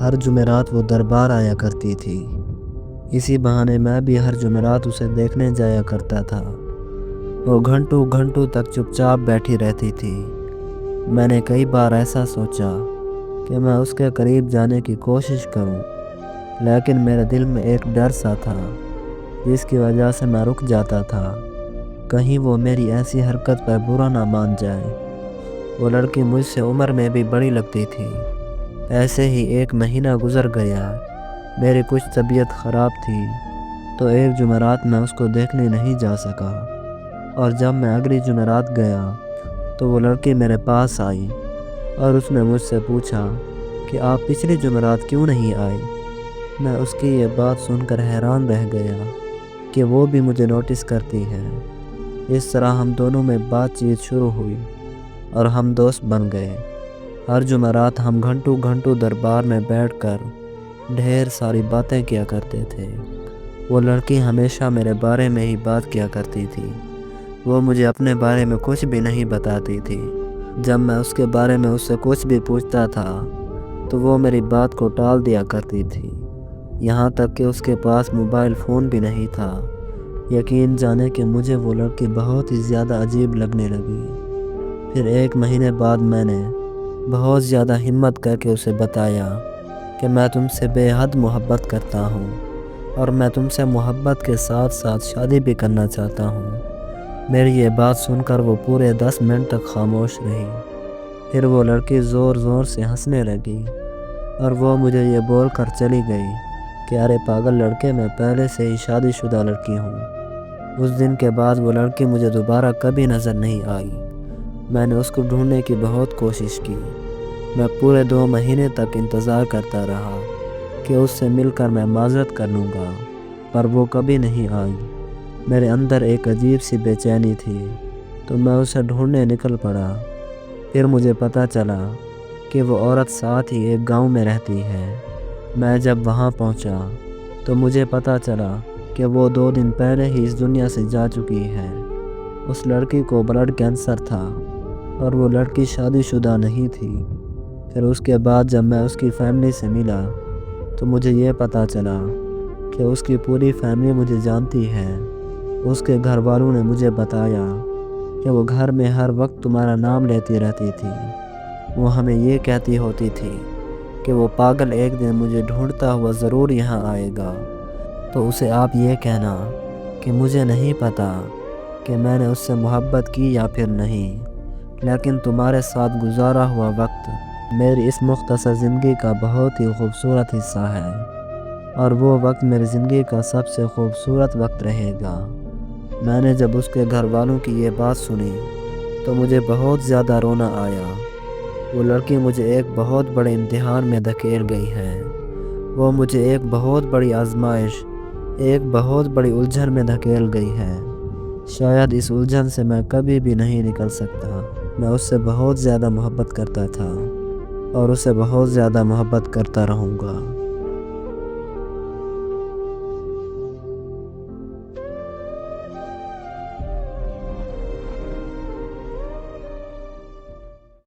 ہر جمعرات وہ دربار آیا کرتی تھی۔ اسی بہانے میں بھی ہر جمعرات اسے دیکھنے جایا کرتا تھا۔ وہ گھنٹوں گھنٹوں تک چپ چاپ بیٹھی رہتی تھی۔ میں نے کئی بار ایسا سوچا کہ میں اس کے قریب جانے کی کوشش کروں، لیکن میرے دل میں ایک ڈر سا تھا جس کی وجہ سے میں رک جاتا تھا، کہیں وہ میری ایسی حرکت پر برا نہ مان جائے۔ وہ لڑکی مجھ سے عمر میں بھی بڑی لگتی تھی۔ ایسے ہی ایک مہینہ گزر گیا۔ میری کچھ طبیعت خراب تھی تو ایک جمعرات میں اس کو دیکھنے نہیں جا سکا، اور جب میں اگلی جمعرات گیا تو وہ لڑکی میرے پاس آئی اور اس نے مجھ سے پوچھا کہ آپ پچھلی جمعرات کیوں نہیں آئے۔ میں اس کی یہ بات سن کر حیران رہ گیا کہ وہ بھی مجھے نوٹس کرتی ہے۔ اس طرح ہم دونوں میں بات چیت شروع ہوئی اور ہم دوست بن گئے۔ ہر جمعرات ہم گھنٹوں گھنٹوں دربار میں بیٹھ کر ڈھیر ساری باتیں کیا کرتے تھے۔ وہ لڑکی ہمیشہ میرے بارے میں ہی بات کیا کرتی تھی۔ وہ مجھے اپنے بارے میں کچھ بھی نہیں بتاتی تھی۔ جب میں اس کے بارے میں اس سے کچھ بھی پوچھتا تھا تو وہ میری بات کو ٹال دیا کرتی تھی، یہاں تک کہ اس کے پاس موبائل فون بھی نہیں تھا۔ یقین جانے کہ مجھے وہ لڑکی بہت ہی زیادہ عجیب لگنے لگی۔ پھر ایک مہینے بعد میں نے بہت زیادہ ہمت کر کے اسے بتایا کہ میں تم سے بے حد محبت کرتا ہوں اور میں تم سے محبت کے ساتھ ساتھ شادی بھی کرنا چاہتا ہوں۔ میری یہ بات سن کر وہ پورے 10 منٹ تک خاموش رہی۔ پھر وہ لڑکی زور زور سے ہنسنے لگی اور وہ مجھے یہ بول کر چلی گئی کہ ارے پاگل لڑکے، میں پہلے سے ہی شادی شدہ لڑکی ہوں۔ اس دن کے بعد وہ لڑکی مجھے دوبارہ کبھی نظر نہیں آئی۔ میں نے اس کو ڈھونڈنے کی بہت کوشش کی۔ میں پورے 2 مہینے تک انتظار کرتا رہا کہ اس سے مل کر میں معذرت کر لوں گا، پر وہ کبھی نہیں آئی۔ میرے اندر ایک عجیب سی بے چینی تھی تو میں اسے ڈھونڈنے نکل پڑا۔ پھر مجھے پتہ چلا کہ وہ عورت ساتھ ہی ایک گاؤں میں رہتی ہے۔ میں جب وہاں پہنچا تو مجھے پتہ چلا کہ وہ 2 دن پہلے ہی اس دنیا سے جا چکی ہے۔ اس لڑکی کو بلڈ کینسر تھا اور وہ لڑکی شادی شدہ نہیں تھی۔ پھر اس کے بعد جب میں اس کی فیملی سے ملا تو مجھے یہ پتہ چلا کہ اس کی پوری فیملی مجھے جانتی ہے۔ اس کے گھر والوں نے مجھے بتایا کہ وہ گھر میں ہر وقت تمہارا نام لیتی رہتی تھی۔ وہ ہمیں یہ کہتی ہوتی تھی کہ وہ پاگل ایک دن مجھے ڈھونڈتا ہوا ضرور یہاں آئے گا، تو اسے آپ یہ کہنا کہ مجھے نہیں پتہ کہ میں نے اس سے محبت کی یا پھر نہیں، لیکن تمہارے ساتھ گزارا ہوا وقت میری اس مختصر زندگی کا بہت ہی خوبصورت حصہ ہے، اور وہ وقت میری زندگی کا سب سے خوبصورت وقت رہے گا۔ میں نے جب اس کے گھر والوں کی یہ بات سنی تو مجھے بہت زیادہ رونا آیا۔ وہ لڑکی مجھے ایک بہت بڑے امتحان میں دھکیل گئی ہے۔ وہ مجھے ایک بہت بڑی آزمائش، ایک بہت بڑی الجھن میں دھکیل گئی ہے۔ شاید اس الجھن سے میں کبھی بھی نہیں نکل سکتا۔ میں اس سے بہت زیادہ محبت کرتا تھا اور اسے بہت زیادہ محبت کرتا رہوں گا۔